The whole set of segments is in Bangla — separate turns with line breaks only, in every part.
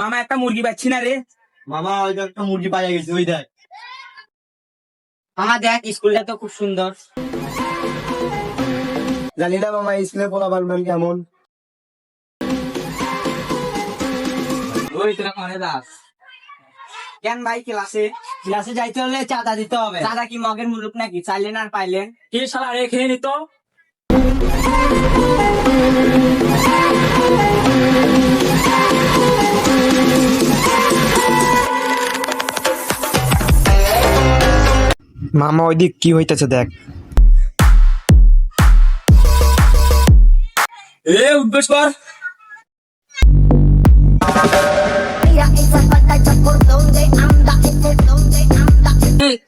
মামা একটা মুরগি পাচ্ছি না রে।
মামা ওই একটা মুরগি পাইয়া গেছে, ওই দেখ।
মামা দেখ স্কুলটা তো খুব সুন্দর।
জানি না মামা স্কুলে পড়া পারবেন কেমন।
ওই তোরা করে দাস কেন ভাই ক্লাসে যাইতে হলে চাঁদা দিতে হবে। চাঁদা কি মগের মুলুক নাকি? চাইলেন আর পাইলেন কি শালা রে খেয়ে নিত।
মামা ওইদিক কি হইতেছে দেখ।
উদ্বেশ কর।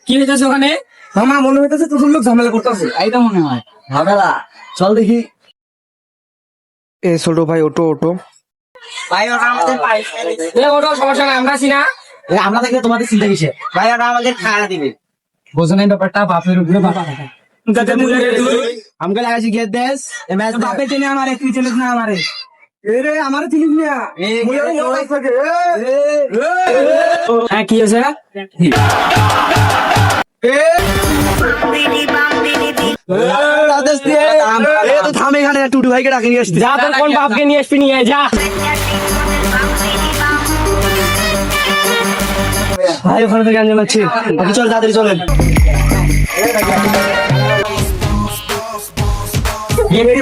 কি হইতেছে ওখানে?
মামা মনে হইতেছে তোর লোক ঝামেলা করতেছে।
এইটা মনে হয়
ঝামেলা, চল দেখি। এ ছোট ভাই ওটো ওটো।
ভাই ওরা আমাদের ওটা সমস্যা নাই, আমরা আছি না।
আমরা দেখলে তোমাদের চিন্তা কিসে?
ভাই ওরা আমাদের খাওয়া দিবে।
বোঝেন এই ব্যাপারটা, বাপের উপরে বাবা আমাকে লাগাইছি গেট দেশ
বাপে চেনে আমারে, তুই চেনিস না আমারে।
এরে আমার চিনিস না।
হ্যাঁ কি হয়েছে?
থাম এখানে, টুটু ভাইকে ডাকে নিয়ে আসছি।
যা তোর কোন বাপকে নিয়ে আসবি, নিয়ে যা।
ভাই ওখানে থেকে আনতে পারছি। চল তাড়াতাড়ি চলেন।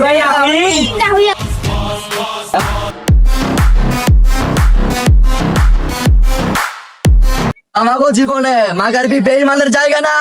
ভাই আপনি
আমাকে জীবনে মাগার বি বেইমানের জায়গা না।